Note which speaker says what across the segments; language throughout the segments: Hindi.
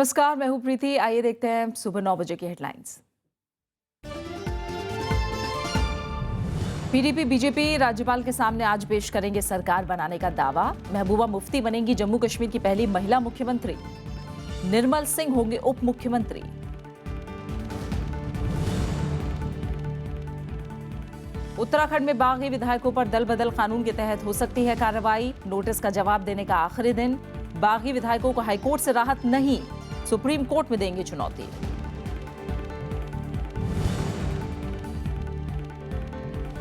Speaker 1: नमस्कार, मैं हूं प्रीति। आइए देखते हैं सुबह 9 बजे की हेडलाइंस। पीडीपी बीजेपी राज्यपाल के सामने आज पेश करेंगे सरकार बनाने का दावा। महबूबा मुफ्ती बनेंगी जम्मू कश्मीर की पहली महिला मुख्यमंत्री। निर्मल सिंह होंगे उप मुख्यमंत्री। उत्तराखंड में बागी विधायकों पर दल बदल कानून के तहत हो सकती है कार्रवाई। नोटिस का जवाब देने का आखिरी दिन। बागी विधायकों को हाईकोर्ट से राहत नहीं, सुप्रीम कोर्ट में देंगे चुनौती।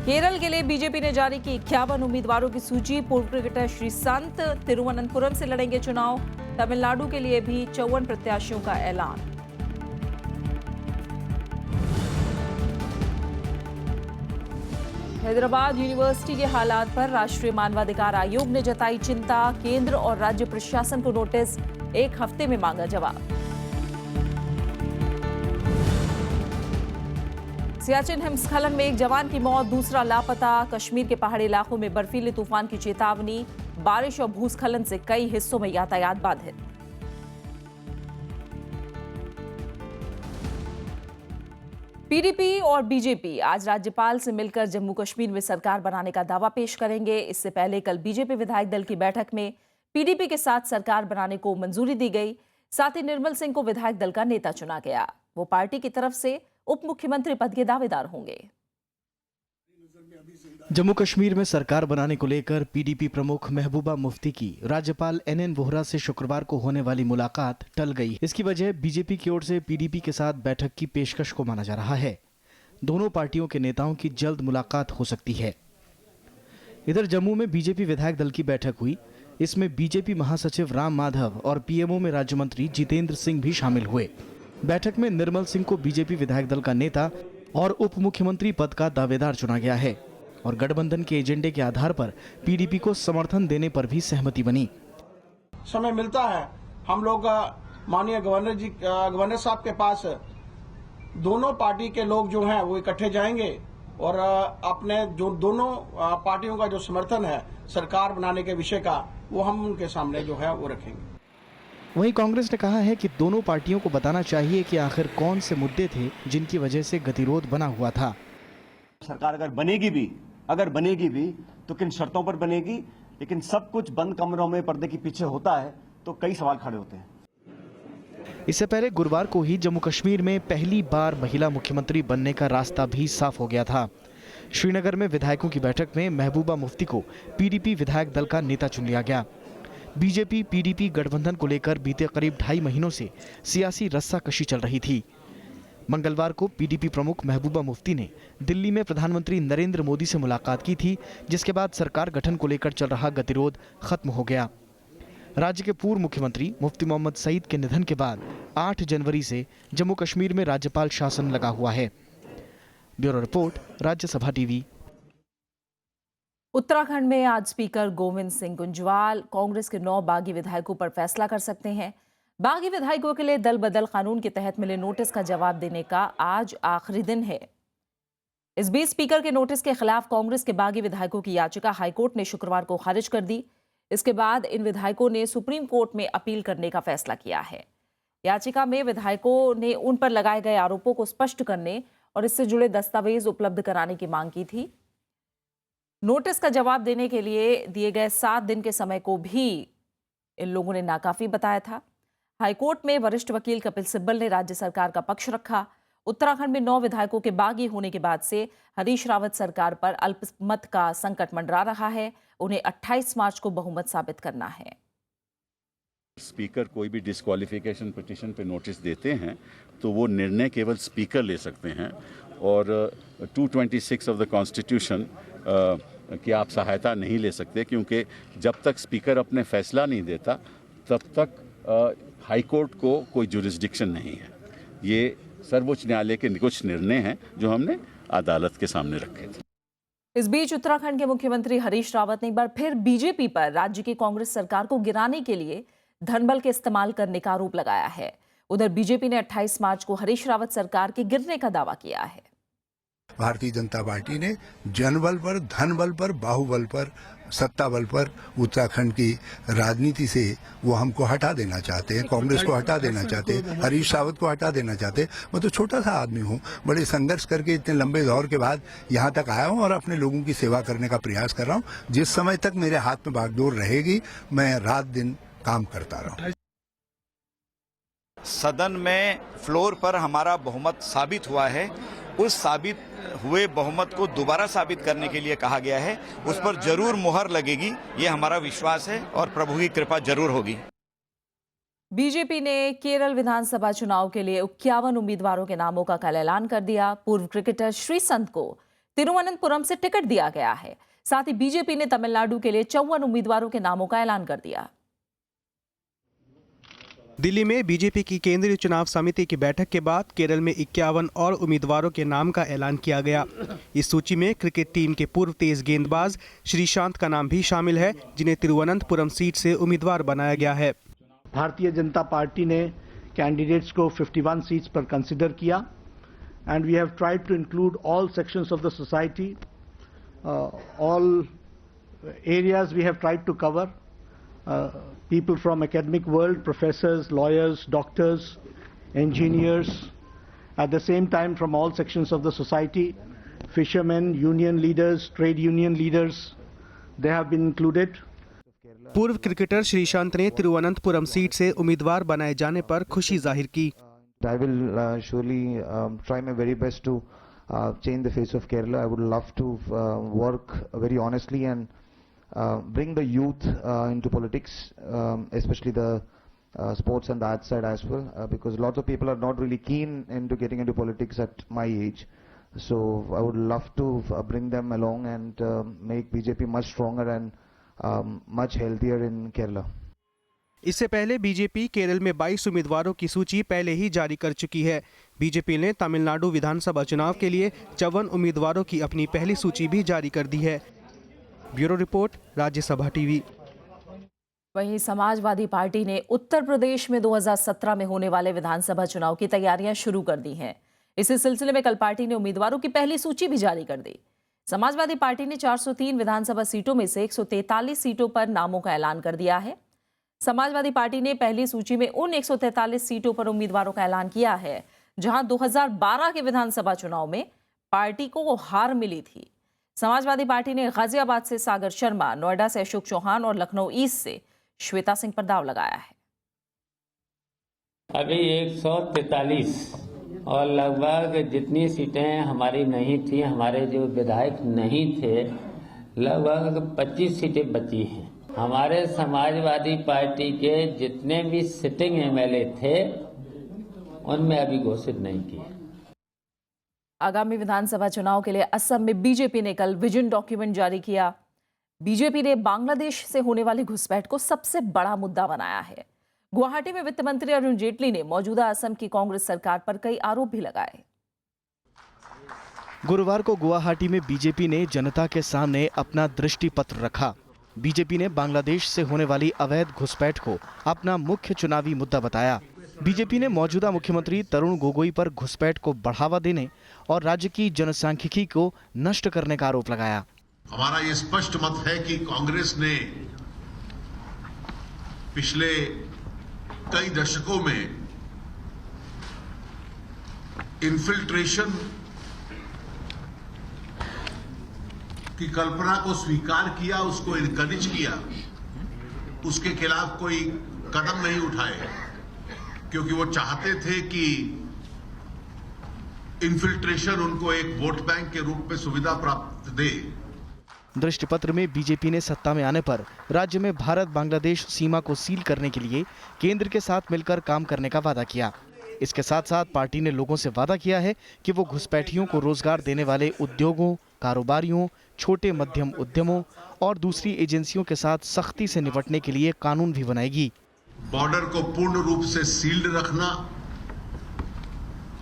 Speaker 1: केरल के लिए बीजेपी ने जारी की 51 उम्मीदवारों की सूची। पूर्व क्रिकेटर श्रीसंत तिरुवनंतपुरम से लड़ेंगे चुनाव। तमिलनाडु के लिए भी 54 प्रत्याशियों का ऐलान। हैदराबाद यूनिवर्सिटी के हालात पर राष्ट्रीय मानवाधिकार आयोग ने जताई चिंता। केंद्र और राज्य प्रशासन को नोटिस, 1 हफ्ते में मांगा जवाब। सियाचिन हिमस्खलन में 1 जवान की मौत, दूसरा लापता। कश्मीर के पहाड़ी इलाकों में बर्फीले तूफान की चेतावनी। बारिश और भूस्खलन से कई हिस्सों में यातायात बाधित। पीडीपी और बीजेपी आज राज्यपाल से मिलकर जम्मू कश्मीर में सरकार बनाने का दावा पेश करेंगे। इससे पहले कल बीजेपी विधायक दल की बैठक में पीडीपी के साथ सरकार बनाने को मंजूरी दी गई। साथ ही निर्मल सिंह को विधायक दल का नेता चुना गया। वो पार्टी की तरफ से उप मुख्यमंत्री पद के दावेदार होंगे।
Speaker 2: जम्मू कश्मीर में सरकार बनाने को लेकर पीडीपी प्रमुख महबूबा मुफ्ती की राज्यपाल एनएन वोहरा से शुक्रवार को होने वाली मुलाकात टल गई। इसकी वजह बीजेपी की ओर से पीडीपी के साथ बैठक की पेशकश को माना जा रहा है। दोनों पार्टियों के नेताओं की जल्द मुलाकात हो सकती है। इधर जम्मू में बीजेपी विधायक दल की बैठक हुई। इसमें बीजेपी महासचिव राम माधव और पीएमओ में राज्य मंत्री जितेंद्र सिंह भी शामिल हुए। बैठक में निर्मल सिंह को बीजेपी विधायक दल का नेता और उप मुख्यमंत्री पद का दावेदार चुना गया है और गठबंधन के एजेंडे के आधार पर पीडीपी को समर्थन देने पर भी सहमति बनी।
Speaker 3: समय मिलता है हम लोग माननीय गवर्नर साहब के पास दोनों पार्टी के लोग जो हैं वो इकट्ठे जाएंगे और अपने जो दोनों पार्टियों का जो समर्थन है सरकार बनाने के विषय का वो हम उनके सामने जो है वो रखेंगे।
Speaker 2: वहीं कांग्रेस ने कहा है कि दोनों पार्टियों को बताना चाहिए कि आखिर कौन से मुद्दे थे जिनकी वजह से गतिरोध बना हुआ था।
Speaker 4: सरकार अगर बनेगी भी तो किन शर्तों पर बनेगी, लेकिन सब कुछ बंद कमरों में पर्दे के पीछे होता है तो कई सवाल खड़े होते हैं।
Speaker 2: इससे पहले गुरुवार को ही जम्मू कश्मीर में पहली बार महिला मुख्यमंत्री बनने का रास्ता भी साफ हो गया था। श्रीनगर में विधायकों की बैठक में महबूबा मुफ्ती को पीडीपी विधायक दल का नेता चुन लिया गया। बीजेपी पीडीपी गठबंधन को लेकर बीते करीब 2.5 महीनों से सियासी रस्साकशी चल रही थी। मंगलवार को पीडीपी प्रमुख महबूबा मुफ्ती ने दिल्ली में प्रधानमंत्री नरेंद्र मोदी से मुलाकात की थी, जिसके बाद सरकार गठन को लेकर चल रहा गतिरोध खत्म हो गया। राज्य के पूर्व मुख्यमंत्री मुफ्ती मोहम्मद सईद के निधन के बाद 8 जनवरी से जम्मू कश्मीर में राज्यपाल शासन लगा हुआ है। Bureau report, Rajya Sabha TV.
Speaker 1: Uttarakhand में आज स्पीकर गोविंद सिंह गुंजवाल कांग्रेस के 9 बागी विधायकों पर फैसला कर सकते हैं। बागी विधायकों के लिए दल बदल कानून के तहत मिले नोटिस का जवाब देने का आज आखिरी दिन है। इस बीच स्पीकर के नोटिस के खिलाफ कांग्रेस के बागी विधायकों की याचिका हाईकोर्ट ने शुक्रवार को खारिज कर दी। इसके बाद इन विधायकों ने सुप्रीम कोर्ट में अपील करने का फैसला किया है। याचिका में विधायकों ने उन पर लगाए गए आरोपों को स्पष्ट करने और इससे जुड़े दस्तावेज उपलब्ध कराने की मांग की थी। नोटिस का जवाब देने के लिए दिए गए 7 दिन के समय को भी इन लोगों ने नाकाफी बताया था। हाईकोर्ट में वरिष्ठ वकील कपिल सिब्बल ने राज्य सरकार का पक्ष रखा। उत्तराखंड में 9 विधायकों के बागी होने के बाद से हरीश रावत सरकार पर अल्पमत का संकट मंडरा रहा है। उन्हें 28 मार्च को बहुमत साबित करना है।
Speaker 5: स्पीकर कोई भी डिस्क्वालिफिकेशन पिटीशन पे नोटिस देते हैं तो वो निर्णय केवल स्पीकर ले सकते हैं और 226 ऑफ द कॉन्स्टिट्यूशन की आप सहायता नहीं ले सकते, क्योंकि जब तक स्पीकर अपने फैसला नहीं देता तब तक हाईकोर्ट को कोई जुरिस्डिक्शन नहीं है। ये सर्वोच्च न्यायालय के कुछ निर्णय हैं जो हमने अदालत के सामने रखे थे।
Speaker 1: इस बीच उत्तराखंड के मुख्यमंत्री हरीश रावत ने एक बार फिर बीजेपी पर राज्य की कांग्रेस सरकार को गिराने के लिए धनबल के इस्तेमाल करने का आरोप लगाया है। उधर बीजेपी ने 28 मार्च को हरीश रावत सरकार के गिरने का दावा किया है।
Speaker 6: भारतीय जनता पार्टी ने जनबल पर, धन बल पर, बाहुबल पर, सत्ता बल पर उत्तराखंड की राजनीति से वो हमको हटा देना चाहते हैं, कांग्रेस को हटा देना चाहते हैं, हरीश रावत को हटा देना चाहते हैं। मैं तो छोटा सा आदमी हूँ, बड़े संघर्ष करके इतने लंबे दौर के बाद यहाँ तक आया हूँ और अपने लोगों की सेवा करने का प्रयास कर रहा हूँ। जिस समय तक मेरे हाथ में बागडोर रहेगी, मैं रात दिन काम करता रहूँ।
Speaker 7: सदन में फ्लोर पर हमारा बहुमत साबित हुआ है। उस साबित हुए बहुमत को दोबारा साबित करने के लिए कहा गया है। उस पर जरूर मुहर लगेगी, ये हमारा विश्वास है और प्रभु की कृपा जरूर होगी।
Speaker 1: बीजेपी ने केरल विधानसभा चुनाव के लिए 51 उम्मीदवारों के नामों का कल ऐलान कर दिया। पूर्व क्रिकेटर श्रीसंत को तिरुवनंतपुरम से टिकट दिया गया है। साथ ही बीजेपी ने तमिलनाडु के लिए 54 उम्मीदवारों के नामों का ऐलान कर दिया।
Speaker 8: दिल्ली में बीजेपी की केंद्रीय चुनाव समिति की बैठक के बाद केरल में 51 और उम्मीदवारों के नाम का ऐलान किया गया। इस सूची में क्रिकेट टीम के पूर्व तेज गेंदबाज श्रीशांत का नाम भी शामिल है, जिन्हें तिरुवनंतपुरम सीट से उम्मीदवार बनाया गया है।
Speaker 9: भारतीय जनता पार्टी ने कैंडिडेट्स को 51 सीट्स पर कंसिडर किया and we have tried to include all sections of the society, all areas we have tried to cover, people from academic world, professors, lawyers, doctors, engineers, at the same time from all sections of the society, fishermen, union leaders, trade union leaders, they have been included.
Speaker 8: पूर्व क्रिकेटर श्रीशांत ने तिरुवनंतपुरम सीट से उम्मीदवार बनाए जाने पर खुशी जाहिर की।
Speaker 10: I will surely try my very best to change the face of Kerala. I would love to work very honestly and bring the youth into politics, especially the sports and that side as well, because lots of people are not really keen into getting into politics at my age. So I would love to bring them along and make BJP much stronger and much healthier in Kerala.
Speaker 8: इससे पहले बीजेपी केरल में 22 उम्मीदवारों की सूची पहले ही जारी कर चुकी है। बीजेपी ने तमिलनाडु विधानसभा चुनाव के लिए 54 उम्मीदवारों की अपनी पहली सूची भी जारी कर दी है। Bureau report, Rajya Sabha TV.
Speaker 1: वहीं समाजवादी पार्टी ने उत्तर प्रदेश में 2017 में होने वाले विधानसभा चुनाव की तैयारियां शुरू कर दी हैं। इसी सिलसिले में कल पार्टी ने उम्मीदवारों की पहली सूची भी जारी कर दी। समाजवादी पार्टी ने 403 विधानसभा सीटों में से 143 सीटों पर नामों का ऐलान कर दिया है। समाजवादी पार्टी ने पहली सूची में उन 143 सीटों पर उम्मीदवारों का ऐलान किया है जहां 2012 के विधानसभा चुनाव में पार्टी को हार मिली थी। समाजवादी पार्टी ने गाजियाबाद से सागर शर्मा, नोएडा से अशोक चौहान और लखनऊ ईस्ट से श्वेता सिंह पर दाव लगाया है।
Speaker 11: अभी 143 और लगभग जितनी सीटें हमारी नहीं थी, हमारे जो विधायक नहीं थे, लगभग 25 सीटें बची हैं। हमारे समाजवादी पार्टी के जितने भी सिटिंग एमएलए थे उनमें अभी घोषित नहीं किए।
Speaker 1: आगामी विधानसभा चुनाव के लिए असम में बीजेपी ने कल विजन डॉक्यूमेंट जारी किया। बीजेपी ने बांग्लादेश से होने वाली घुसपैठ को सबसे बड़ा मुद्दा बनाया है। गुवाहाटी में वित्त मंत्री अरुण जेटली ने मौजूदा असम की कांग्रेस सरकार पर कई आरोप भी लगाए।
Speaker 2: गुरुवार को गुवाहाटी में बीजेपी ने जनता के सामने अपना दृष्टि पत्र रखा। बीजेपी ने बांग्लादेश से होने वाली अवैध घुसपैठ को अपना मुख्य चुनावी मुद्दा बताया। बीजेपी ने मौजूदा मुख्यमंत्री तरुण गोगोई पर घुसपैठ को बढ़ावा देने और राज्य की जनसांख्यिकी को नष्ट करने का आरोप लगाया।
Speaker 12: हमारा ये स्पष्ट मत है कि कांग्रेस ने पिछले कई दशकों में इन्फिल्ट्रेशन की कल्पना को स्वीकार किया, उसको इनकरेज किया, उसके खिलाफ कोई कदम नहीं उठाए, क्योंकि वो चाहते थे कि इन्फिल्ट्रेशन उनको एक वोट बैंक के रूप में सुविधा प्राप्त दे।
Speaker 2: दृष्टि पत्र में बीजेपी ने सत्ता में आने पर राज्य में भारत बांग्लादेश सीमा को सील करने के लिए केंद्र के साथ मिलकर काम करने का वादा किया। इसके साथ साथ पार्टी ने लोगों से वादा किया है कि वो घुसपैठियों को रोजगार देने वाले उद्योगों, कारोबारियों, छोटे मध्यम उद्यमों और दूसरी एजेंसियों के साथ सख्ती से निपटने के लिए कानून भी बनाएगी।
Speaker 12: बॉर्डर को पूर्ण रूप से सील्ड रखना,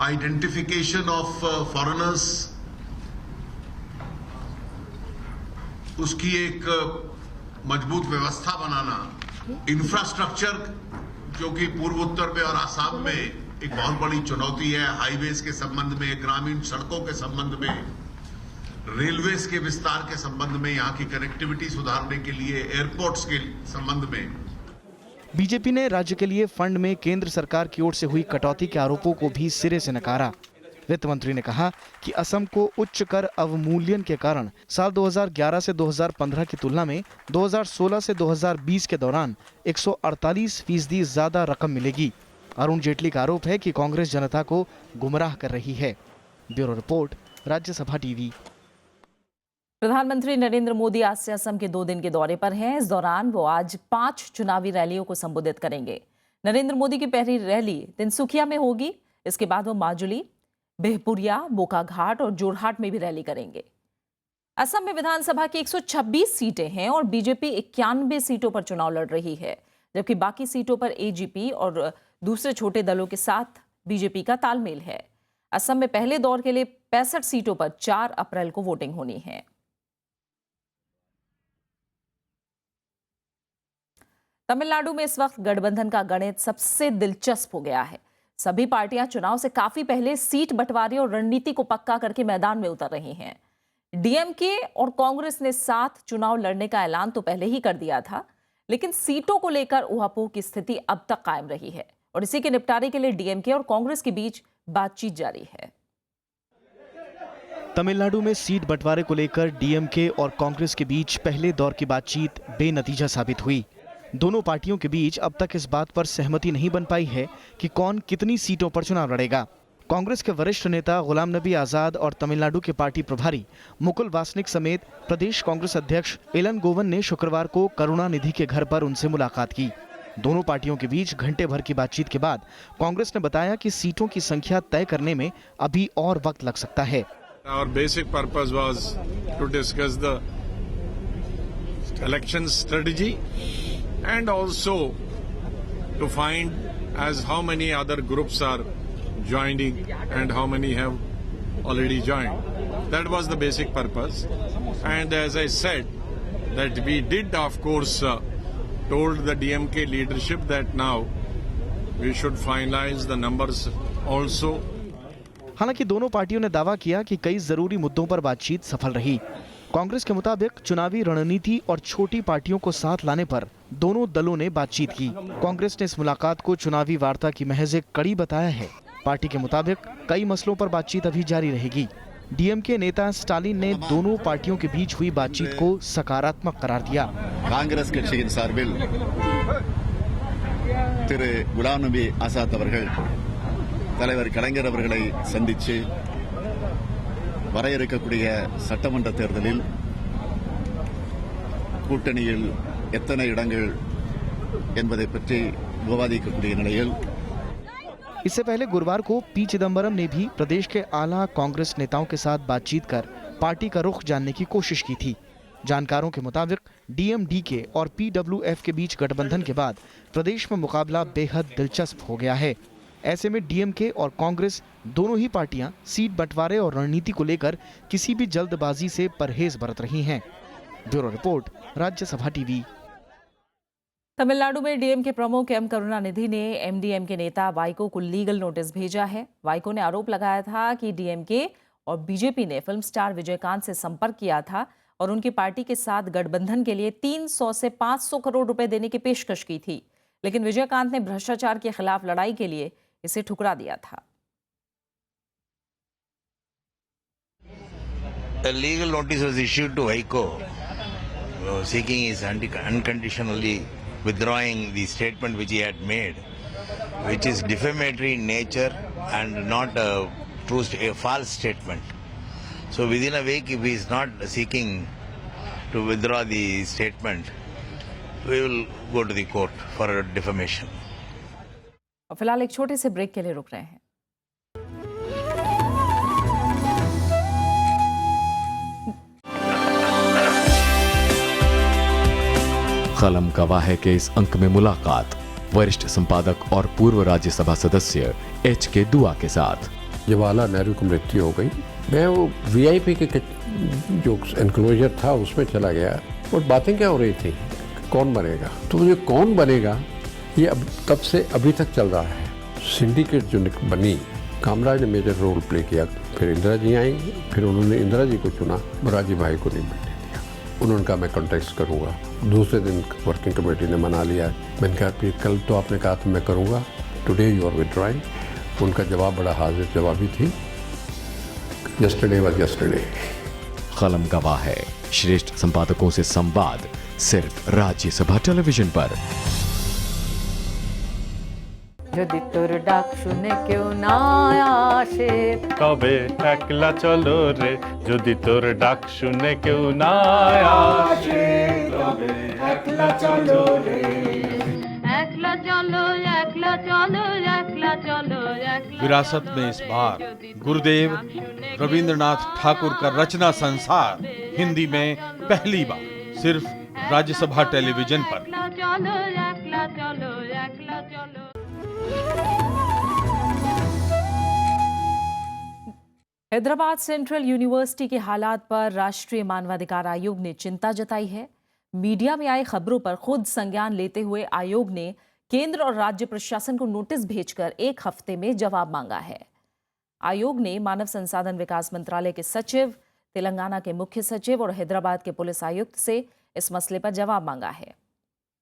Speaker 12: आइडेंटिफिकेशन ऑफ फॉरेनर्स, उसकी एक मजबूत व्यवस्था बनाना, इंफ्रास्ट्रक्चर जो कि पूर्वोत्तर में और आसाम में एक बहुत बड़ी चुनौती है। हाईवेज के संबंध में, ग्रामीण सड़कों के संबंध में, रेलवेज के विस्तार के संबंध में, यहाँ की कनेक्टिविटी सुधारने के लिए, एयरपोर्ट्स के संबंध में।
Speaker 2: बीजेपी ने राज्य के लिए फंड में केंद्र सरकार की ओर से हुई कटौती के आरोपों को भी सिरे से नकारा। वित्त मंत्री ने कहा कि असम को उच्च कर अवमूल्यन के कारण साल 2011 से 2015 की तुलना में 2016 से 2020 के दौरान 148% ज्यादा रकम मिलेगी। अरुण जेटली का आरोप है कि कांग्रेस जनता को गुमराह कर रही है। Bureau report, Rajya Sabha TV.
Speaker 1: प्रधानमंत्री नरेंद्र मोदी आज से असम के 2 दिन के दौरे पर हैं। इस दौरान वो आज 5 चुनावी रैलियों को संबोधित करेंगे। नरेंद्र मोदी की पहली रैली तिनसुकिया में होगी। इसके बाद वो माजुली, बिहपुरिया, बोकाघाट और जोरहाट में भी रैली करेंगे। असम में विधानसभा की 126 सीटें हैं और बीजेपी 91 सीटों पर चुनाव लड़ रही है, जबकि बाकी सीटों पर एजीपी और दूसरे छोटे दलों के साथ बीजेपी का तालमेल है। असम में पहले दौर के लिए 65 सीटों पर 4 अप्रैल को वोटिंग होनी है। तमिलनाडु में इस वक्त गठबंधन का गणित सबसे दिलचस्प हो गया है। सभी पार्टियां चुनाव से काफी पहले सीट बंटवारे और रणनीति को पक्का करके मैदान में उतर रही हैं। डीएमके और कांग्रेस ने साथ चुनाव लड़ने का ऐलान तो पहले ही कर दिया था, लेकिन सीटों को लेकर ऊहापोह की स्थिति अब तक कायम रही है और इसी के निपटारे के लिए डीएमके और कांग्रेस के बीच बातचीत जारी है।
Speaker 2: तमिलनाडु में सीट बंटवारे को लेकर डीएमके और कांग्रेस के बीच पहले दौर की बातचीत बेनतीजा साबित हुई। दोनों पार्टियों के बीच अब तक इस बात पर सहमति नहीं बन पाई है कि कौन कितनी सीटों पर चुनाव लड़ेगा। कांग्रेस के वरिष्ठ नेता गुलाम नबी आजाद और तमिलनाडु के पार्टी प्रभारी मुकुल वासनिक समेत प्रदेश कांग्रेस अध्यक्ष एलन गोवन ने शुक्रवार को करुणानिधि के घर पर उनसे मुलाकात की। दोनों पार्टियों के बीच घंटे भर की बातचीत के बाद कांग्रेस ने बताया कि सीटों की संख्या तय करने में अभी और वक्त लग सकता है।
Speaker 13: Our basic purpose was to discuss the election strategy and also to find as how many other groups are joining and how many have already joined. That was the basic purpose. And as I said, that we did of course told the DMK leadership that now we should finalize the numbers also.
Speaker 2: हालांकि दोनों पार्टियों ने दावा किया कि कई जरूरी मुद्दों पर बातचीत सफल रही। कांग्रेस के मुताबिक चुनावी रणनीति और छोटी पार्टियों को साथ लाने पर दोनों दलों ने बातचीत की। कांग्रेस ने इस मुलाकात को चुनावी वार्ता की महज एक कड़ी बताया है। पार्टी के मुताबिक कई मसलों पर बातचीत अभी जारी रहेगी। डीएमके नेता स्टालिन ने दोनों पार्टियों के बीच हुई बातचीत को सकारात्मक करार दिया।
Speaker 14: कांग्रेस कட்சியின் சார்பில் திரு குலாம் நபி ஆசாத் அவர்கள் தலைவர் கலைஞர் அவர்களை சந்தித்து வர இருக்கக்கூடிய சட்டமன்ற தேர்தலில் கூட்டணியில் எத்தனை இடங்கள் என்பதை பற்றி விவாதிக்கக்கூடிய நிலையில்
Speaker 2: इससे पहले गुरुवार को पी चिदम्बरम ने भी प्रदेश के आला कांग्रेस नेताओं के साथ बातचीत कर पार्टी का रुख जानने की कोशिश की थी। जानकारों के मुताबिक डीएमडीके और पीडब्ल्यूएफ के बीच गठबंधन के बाद प्रदेश में मुकाबला बेहद दिलचस्प हो गया है। ऐसे में डीएमके और कांग्रेस दोनों ही पार्टियां सीट बंटवारे और रणनीति को लेकर किसी भी जल्दबाजी से परहेज बरत रही हैं। Bureau report, Rajya Sabha TV.
Speaker 1: Tamil Nadu में डीएमके प्रमुख एम करुणानिधि ने एमडीएम के नेता वाइको को लीगल नोटिस भेजा है। वाइको ने आरोप लगाया था कि डीएमके और बीजेपी ने फिल्म स्टार विजयकांत से संपर्क किया था और उनकी पार्टी के साथ गठबंधन के लिए 300 से 500 करोड़ रुपए देने की पेशकश की थी, लेकिन विजयकांत ने भ्रष्टाचार के खिलाफ लड़ाई के लिए इसे ठुकरा दिया था।
Speaker 15: A legal notice was issued to Vaiko, seeking his unconditionally withdrawing the statement which he had made, which is defamatory in nature and not a false statement. So within a week, if he is not seeking to withdraw the statement, we will go to the court for defamation.
Speaker 1: और फिलहाल एक छोटे से ब्रेक के लिए रुक रहे हैं।
Speaker 16: कलम गवाह है कि इस अंक में मुलाकात वरिष्ठ संपादक और पूर्व राज्यसभा सदस्य एच.के. दुआ के साथ।
Speaker 17: जवाहरलाल नेहरू की मृत्यु हो गई, मैं वो वीआईपी के जो एनक्लोजर था उसमें चला गया और बातें क्या हो रही थी, कौन बनेगा, तो मुझे कौन बनेगा ये अब तब से अभी तक चल रहा है। सिंडिकेट जो बनी, कामराज ने मेजर रोल प्ले किया। फिर इंदिरा जी आई, फिर उन्होंने इंदिरा जी को चुना, मोरारजी भाई को नहीं बनने दिया। उन्होंने कहा मैं कॉन्टेस्ट करूँगा। दूसरे दिन वर्किंग कमेटी ने मना लिया। मैंने कहा फिर कल तो आपने कहा था मैं करूँगा, टुडे यू आर विथड्रॉइंग। उनका जवाब बड़ा हाजिर जवाबी थी, यस्टरडे वाज यस्टरडे।
Speaker 16: कलम गवाह है, श्रेष्ठ संपादकों से संवाद सिर्फ राज्यसभा टेलीविजन पर।
Speaker 18: যদি তোর ডাক শুনে কেউ না আসে,
Speaker 19: তবে একলা চলো রে, যদি তোর ডাক শুনে কেউ না আসে, তবে একলা চলো রে।
Speaker 18: একলা চলো, একলা চলো, একলা চলো, একলা।
Speaker 20: विरासत में इस बार गुरुदेव रविंद्रनाथ ठाकुर का रचना संसार हिंदी में पहली बार सिर्फ राज्यसभा टेलीविजन पर।
Speaker 18: একলা চলো, একলা চলো, একলা চলো।
Speaker 1: हैदराबाद सेंट्रल यूनिवर्सिटी के हालात पर राष्ट्रीय मानवाधिकार आयोग ने चिंता जताई है। मीडिया में आई खबरों पर खुद संज्ञान लेते हुए आयोग ने केंद्र और राज्य प्रशासन को नोटिस भेजकर 1 हफ्ते में जवाब मांगा है। आयोग ने मानव संसाधन विकास मंत्रालय के सचिव, तेलंगाना के मुख्य सचिव और हैदराबाद के पुलिस आयुक्त से इस मसले पर जवाब मांगा है।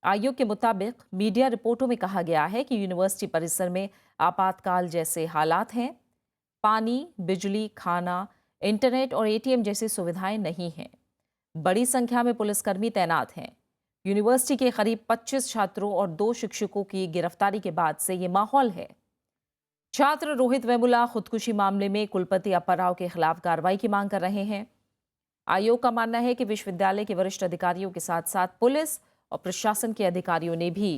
Speaker 1: आयोग के मुताबिक मीडिया रिपोर्टों में कहा गया है कि यूनिवर्सिटी परिसर में आपातकाल जैसे हालात हैं। पानी, बिजली, खाना, इंटरनेट और एटीएम जैसी सुविधाएं नहीं हैं। बड़ी संख्या में पुलिसकर्मी तैनात हैं। यूनिवर्सिटी के करीब 25 छात्रों और 2 शिक्षकों की गिरफ्तारी के बाद से ये माहौल है। छात्र रोहित वेमुला खुदकुशी मामले में कुलपति अप्पा राव के खिलाफ कार्रवाई की मांग कर रहे हैं। आयोग का मानना है कि विश्वविद्यालय के वरिष्ठ अधिकारियों के साथ साथ पुलिस और प्रशासन के अधिकारियों ने भी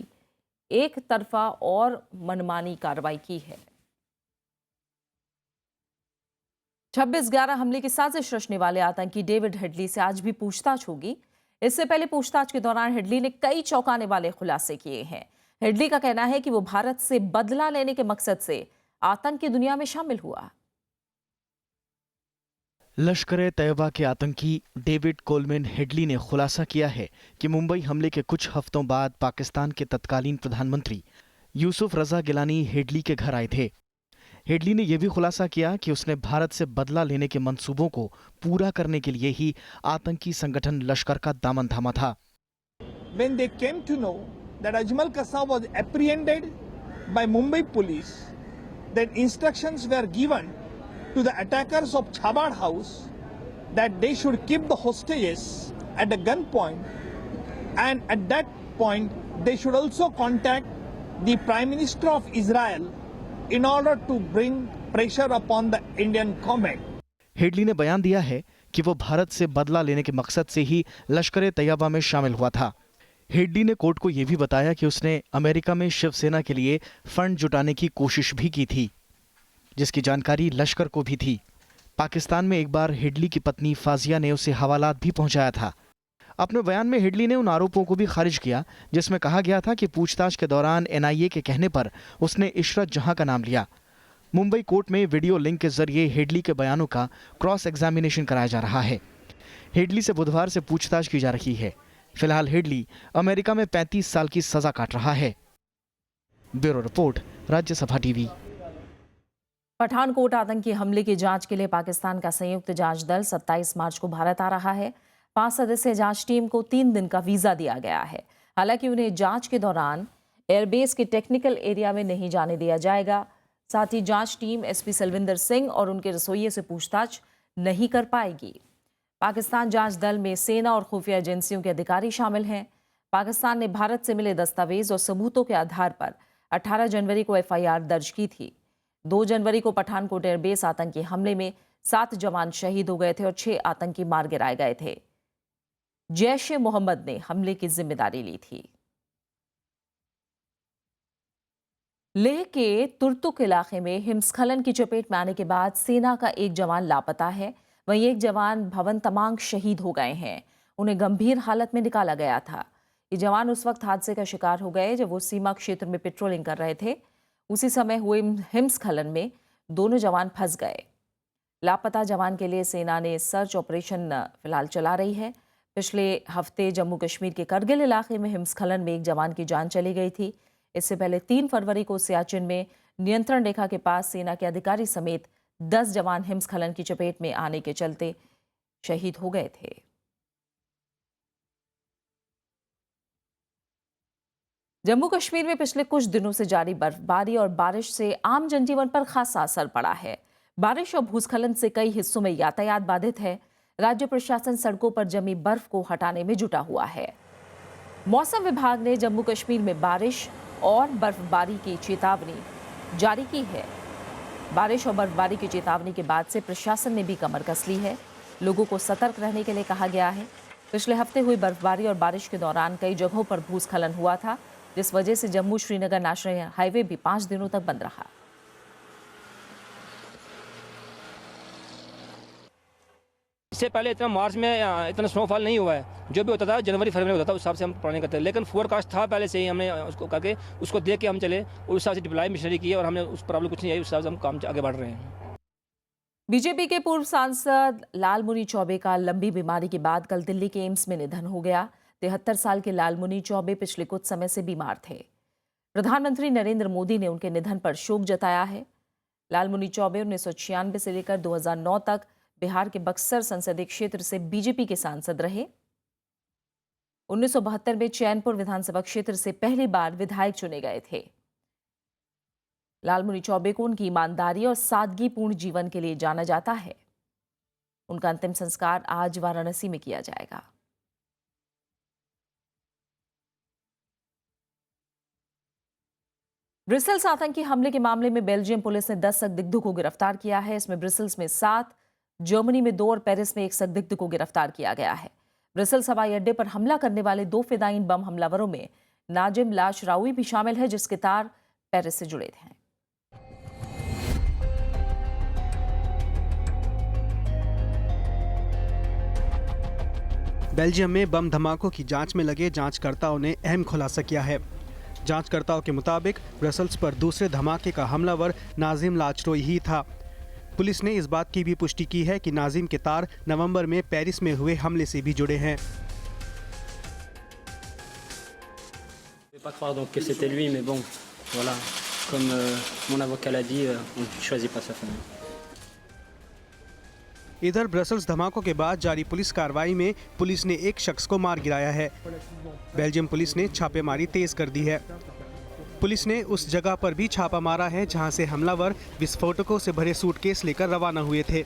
Speaker 1: एक तरफा और मनमानी कार्रवाई की है। 26/11 हमले की साजिश रचने वाले आतंकी डेविड हेडली से आज भी पूछताछ होगी। इससे पहले पूछताछ के दौरान हेडली ने कई चौंकाने वाले खुलासे किए हैं। हेडली का कहना है कि वो भारत से बदला लेने के मकसद से आतंक की दुनिया में शामिल हुआ।
Speaker 2: लश्कर-ए-तैयबा के आतंकी डेविड कोलमैन हेडली ने खुलासा किया है कि मुंबई हमले के कुछ हफ्तों बाद पाकिस्तान के तत्कालीन प्रधानमंत्री यूसुफ रजा गिलानी हेडली के घर आए थे। हेडली ने यह भी खुलासा किया कि उसने भारत से बदला लेने के मंसूबों को पूरा करने के लिए ही आतंकी संगठन लश्कर का दामन थामा था।
Speaker 21: When they came to know that Ajmal Kasab was apprehended by Mumbai police, then instructions were given to the attackers of Chabad House that they should keep the hostages at the gunpoint, and at that point they should also contact the Prime Minister of Israel in order to bring pressure upon the Indian government.
Speaker 2: Headley ने बयान दिया है कि वो भारत से बदला लेने के मकसद से ही लश्कर-ए-तैयबा में शामिल हुआ था। हेडली ने कोर्ट को यह भी बताया कि उसने अमेरिका में शिवसेना के लिए फंड जुटाने की कोशिश भी की थी, जिसकी जानकारी लश्कर को भी थी। पाकिस्तान में एक बार हेडली की पत्नी फाजिया ने उसे हवालात भी पहुंचाया था। अपने बयान में हेडली ने उन आरोपों को भी खारिज किया जिसमें कहा गया था कि पूछताछ के दौरान एनआईए के कहने पर उसने इशरत जहां का नाम लिया। मुंबई कोर्ट में वीडियो लिंक के जरिए हेडली के बयानों का क्रॉस एग्जामिनेशन कराया जा रहा है। हेडली से बुधवार से पूछताछ की जा रही है। फिलहाल हेडली अमेरिका में 35 साल की सजा काट रहा है। Bureau report, Rajya Sabha TV.
Speaker 1: Pathankot आतंकी हमले की जांच के लिए पाकिस्तान का संयुक्त जांच दल 27 मार्च को भारत आ रहा है। 5 सदस्यीय जांच टीम को 3 दिन का वीजा दिया गया है। हालांकि उन्हें जांच के दौरान एयरबेस के टेक्निकल एरिया में नहीं जाने दिया जाएगा। साथ ही जांच टीम एसपी सलविंदर सिंह और उनके रसोइये से पूछताछ नहीं कर पाएगी। पाकिस्तान जांच दल में सेना और खुफिया एजेंसियों के अधिकारी शामिल हैं। पाकिस्तान ने भारत से मिले दस्तावेज और सबूतों के आधार पर 18 जनवरी को एफआईआर दर्ज की थी। 2 जनवरी को पठानकोट एयरबेस आतंकी हमले में 7 जवान शहीद हो गए थे और 6 आतंकी मार गिराए गए थे। जैश-ए-मोहम्मद ने हमले की जिम्मेदारी ली थी। लेह के तुर्तुक इलाके में हिमस्खलन की चपेट में आने के बाद सेना का एक जवान लापता है। वहीं एक जवान भवन तमांग शहीद हो गए हैं। उन्हें गंभीर हालत में निकाला गया था। ये जवान उस वक्त हादसे का शिकार हो गए जब वो सीमा क्षेत्र में पेट्रोलिंग कर रहे थे। उसी समय हुए हिमस्खलन में दोनों जवान फंस गए। लापता जवान के लिए सेना ने सर्च ऑपरेशन फिलहाल चला रही है। पिछले हफ्ते जम्मू कश्मीर के करगिल इलाके में हिमस्खलन में एक जवान की जान चली गई थी। इससे पहले 3 फरवरी को सियाचिन में नियंत्रण रेखा के पास सेना के अधिकारी समेत 10 जवान हिमस्खलन की चपेट में आने के चलते शहीद हो गए थे। जम्मू कश्मीर में पिछले कुछ दिनों से जारी बर्फबारी और बारिश से आम जनजीवन पर खासा असर पड़ा है। बारिश और भूस्खलन से कई हिस्सों में यातायात बाधित है। राज्य प्रशासन सड़कों पर जमी बर्फ को हटाने में जुटा हुआ है। मौसम विभाग ने जम्मू कश्मीर में बारिश और बर्फबारी की चेतावनी जारी की है। बारिश और बर्फबारी की चेतावनी के बाद से प्रशासन ने भी कमर कस ली है। लोगों को सतर्क रहने के लिए कहा गया है। पिछले हफ्ते हुई बर्फबारी और बारिश के दौरान कई जगहों पर भूस्खलन हुआ था, जिस वजह से जम्मू श्रीनगर नेशनल हाईवे भी 5 दिनों तक बंद रहा।
Speaker 3: इससे पहले इतना मार्च में इतना स्नोफॉल नहीं हुआ है। जो भी होता था जनवरी फरवरी में होता था, उस हिसाब से हम प्लानिंग करते थे। लेकिन फोरकास्ट था पहले से ही, हमने उसको करके उसको देख के हम चले, उस हिसाब से डिप्लॉय मिशनरी की और हमने उस प्रॉब्लम कुछ नहीं आई, उस हिसाब से हम काम आगे बढ़ रहे हैं।
Speaker 1: बीजेपी के पूर्व सांसद लालमुनि चौबे का लंबी बीमारी के बाद कल दिल्ली के एम्स में निधन हो गया। 73 साल के लालमुनि चौबे पिछले कुछ समय से बीमार थे। प्रधानमंत्री नरेंद्र मोदी ने उनके निधन पर शोक जताया है। लालमुनि चौबे 1996 से लेकर 2009 तक बिहार के बक्सर संसदीय क्षेत्र से बीजेपी के सांसद रहे। 1972 में चैनपुर विधानसभा क्षेत्र से पहली बार विधायक चुने गए थे। लालमुनि चौबे को उनकी ईमानदारी और सादगीपूर्ण जीवन के लिए जाना जाता है। उनका अंतिम संस्कार आज वाराणसी में किया जाएगा। ब्रसेल्स आतंकी हमले के मामले में बेल्जियम पुलिस ने 10 संदिग्धों को गिरफ्तार किया है। इसमें ब्रसेल्स में 7, जर्मनी में 2 और पेरिस में 1 संदिग्ध को गिरफ्तार किया गया है। ब्रसेल्स हवाई अड्डे पर हमला करने वाले 2 फिदायीन बम हमलावरों में नाजिम लाशरावी भी शामिल है, जिसके तार पेरिस से जुड़े थे।
Speaker 8: बेल्जियम में बम धमाकों की जांच में लगे जांचकर्ताओं ने अहम खुलासा किया है। जांचकर्ताओं के मुताबिक ब्रसेल्स पर दूसरे धमाके का हमलावर नाजिम लाचरोई ही था। पुलिस ने इस बात की भी पुष्टि की है कि नाजिम के तार नवंबर में पेरिस में हुए हमले से भी जुड़े हैं।
Speaker 22: pas croire donc que c'était lui, mais bon, voilà, comme mon avocat l'a dit, on ne choisit pas sa famille.
Speaker 8: इधर ब्रसेल्स धमाकों के बाद जारी पुलिस कार्रवाई में पुलिस ने एक शख्स को मार गिराया है। बेल्जियम पुलिस ने छापेमारी तेज कर दी है। पुलिस ने उस जगह पर भी छापा मारा है जहां से हमलावर विस्फोटकों से भरे सूटकेस लेकर रवाना हुए थे।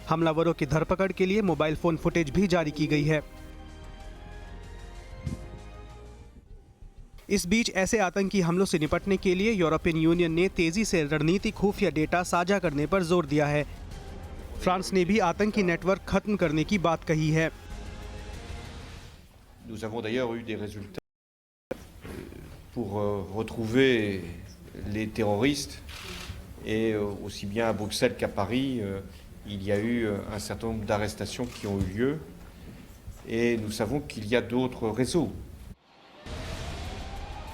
Speaker 8: हमलावरों की धरपकड़ के लिए मोबाइल फोन फुटेज भी जारी की गई है। इस बीच ऐसे आतंकी हमलों से निपटने के लिए यूरोपियन यूनियन ने तेजी से रणनीतिक खुफिया डेटा साझा करने पर जोर दिया है। फ्रांस ने भी आतंकी नेटवर्क खत्म करने की बात कही है।
Speaker 23: Nous avons d'ailleurs eu des résultats pour retrouver les terroristes et aussi bien à Bruxelles qu'à Paris, il y a eu un certain nombre d'arrestations qui ont eu lieu et nous savons qu'il y a d'autres réseaux.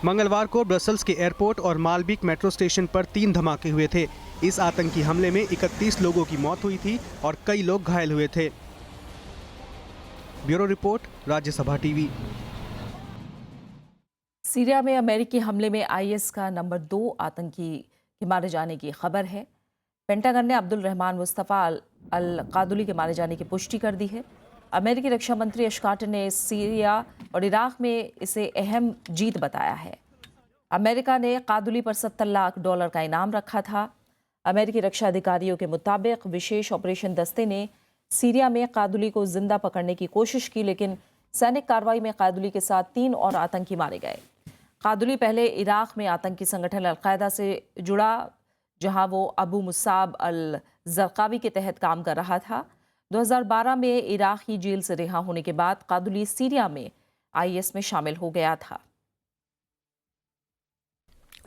Speaker 8: मंगलवार को ब्रसेल्स के एयरपोर्ट और मालबीक मेट्रो स्टेशन पर 3 धमाके हुए थे। इस आतंकी हमले में 31 लोगों की मौत हुई थी और कई लोग घायल हुए थे। Bureau report, Rajya Sabha TV.
Speaker 1: Syria में अमेरिकी हमले में आईएस का नंबर 2 आतंकी के मारे जाने की खबर है। पेंटागन ने अब्दुल रहमान मुस्तफ़ा अल कादुली के मारे जाने की पुष्टि कर दी है। अमेरिकी रक्षा मंत्री एश कार्टर ने सीरिया और इराक में इसे अहम जीत बताया है। अमेरिका ने कादुली पर $70 लाख का इनाम रखा था। अमेरिकी रक्षा अधिकारियों के मुताबिक विशेष ऑपरेशन दस्ते ने सीरिया में कादुली को जिंदा पकड़ने की कोशिश की, लेकिन सैनिक कार्रवाई में कादुली के साथ 3 और आतंकी मारे गए। कादुली पहले इराक में आतंकी संगठन अल-कायदा से जुड़ा, जहां वो अबू मुसाब अल जरकावी के तहत काम कर रहा था। 2012 में इराकी जेल से रिहा होने के बाद कादुली सीरिया में आईएस में शामिल हो गया था।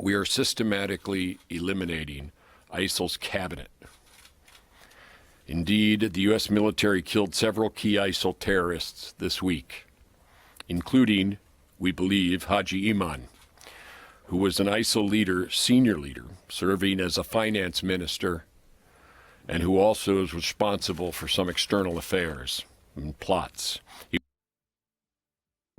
Speaker 24: We are systematically eliminating ISIL's cabinet. Indeed, the U.S. military killed several key ISIL terrorists this week, including, we believe, Haji Iman, who was an ISIL leader, senior leader, serving as a finance minister, and who also is responsible for some external affairs and plots.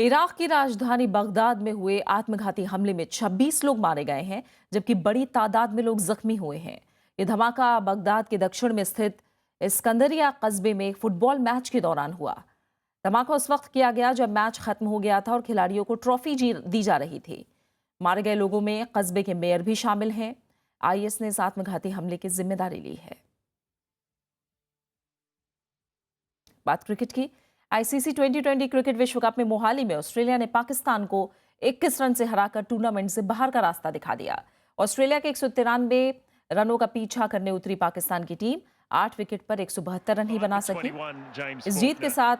Speaker 1: Iraq की राजधानी बगदाद में हुए आत्मघाती हमले में 26 लोग मारे गए हैं, जबकि बड़ी तादाद में लोग जख्मी हुए हैं। ये धमाका बगदाद के दक्षिण में स्थित इस्कंदरिया कस्बे में एक फुटबॉल मैच के दौरान हुआ। धमाका उस वक्त किया गया जब मैच खत्म हो गया था और खिलाड़ियों को ट्रॉफी दी जा रही थी। मारे गए लोगों में कस्बे के मेयर भी शामिल हैं। आईएस ने इस आत्मघाती हमले की जिम्मेदारी ली है। बात क्रिकेट की। आईसीसी 2020 क्रिकेट विश्व कप में मोहाली में ऑस्ट्रेलिया ने पाकिस्तान को 21 रन से हराकर टूर्नामेंट से बाहर का रास्ता दिखा दिया। ऑस्ट्रेलिया के 193 रनों का पीछा करने उतरी पाकिस्तान की टीम 8 विकेट पर 172 रन ही बना सकी। इस जीत के साथ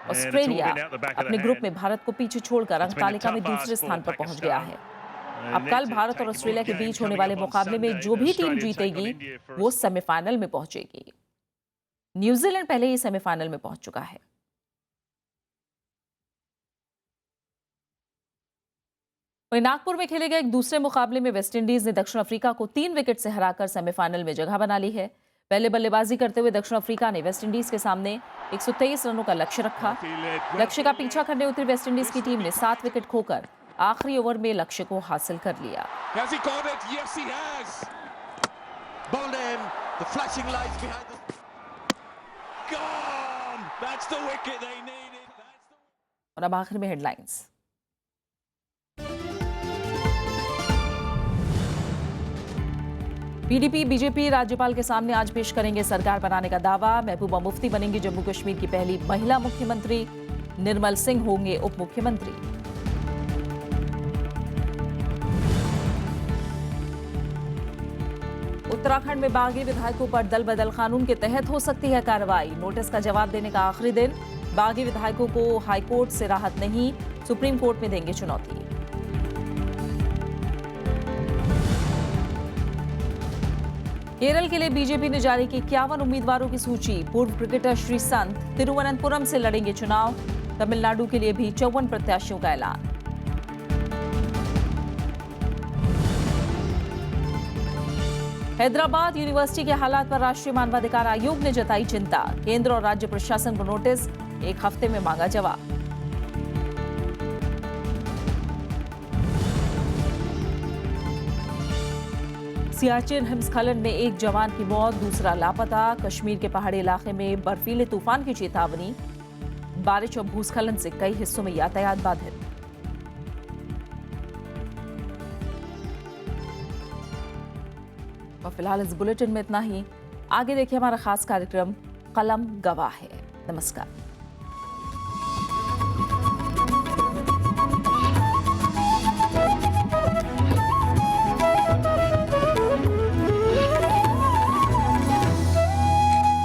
Speaker 1: ऑस्ट्रेलिया अपने ग्रुप में भारत को पीछे छोड़कर अंक तालिका में दूसरे स्थान पर पहुंच गया है। अब कल भारत और ऑस्ट्रेलिया के बीच होने वाले मुकाबले में जो भी टीम जीतेगी वो सेमीफाइनल में पहुंचेगी। न्यूजीलैंड पहले ही सेमीफाइनल में पहुंच चुका है। वहीं नागपुर में खेले गए एक दूसरे मुकाबले में वेस्टइंडीज ने दक्षिण अफ्रीका को 3 विकेट से हराकर सेमीफाइनल में जगह बना ली है। पहले बल्लेबाजी करते हुए दक्षिण अफ्रीका ने वेस्टइंडीज के सामने 123 रनों का लक्ष्य रखा। लक्ष्य का पीछा करने उतरी वेस्टइंडीज की टीम ने 7 विकेट खोकर आखिरी ओवर में लक्ष्य को हासिल कर लिया। और अब आखिर में हेडलाइंस। पीडीपी बीजेपी राज्यपाल के सामने आज पेश करेंगे सरकार बनाने का दावा। महबूबा मुफ्ती बनेंगी जम्मू कश्मीर की पहली महिला मुख्यमंत्री। निर्मल सिंह होंगे उप मुख्यमंत्री। उत्तराखंड में बागी विधायकों पर दल बदल कानून के तहत हो सकती है कार्रवाई। नोटिस का जवाब देने का आखिरी दिन। बागी विधायकों को हाईकोर्ट से राहत नहीं, सुप्रीम कोर्ट में देंगे चुनौती। केरल के लिए बीजेपी ने जारी की 51 उम्मीदवारों की सूची। पूर्व क्रिकेटर श्रीसंत तिरुवनंतपुरम से लड़ेंगे चुनाव। तमिलनाडु के लिए भी 54 प्रत्याशियों का ऐलान। हैदराबाद यूनिवर्सिटी के हालात पर राष्ट्रीय मानवाधिकार आयोग ने जताई चिंता। केंद्र और राज्य प्रशासन को नोटिस, 1 हफ्ते में मांगा जवाब। सियाचिन हिमस्खलन में एक जवान की मौत, दूसरा लापता। कश्मीर के पहाड़ी इलाके में बर्फीले तूफान की चेतावनी। बारिश और भूस्खलन से कई हिस्सों में यातायात बाधित। और फिलहाल इस बुलेटिन में इतना ही। आगे देखिए हमारा खास कार्यक्रम कलम गवाह है। नमस्कार।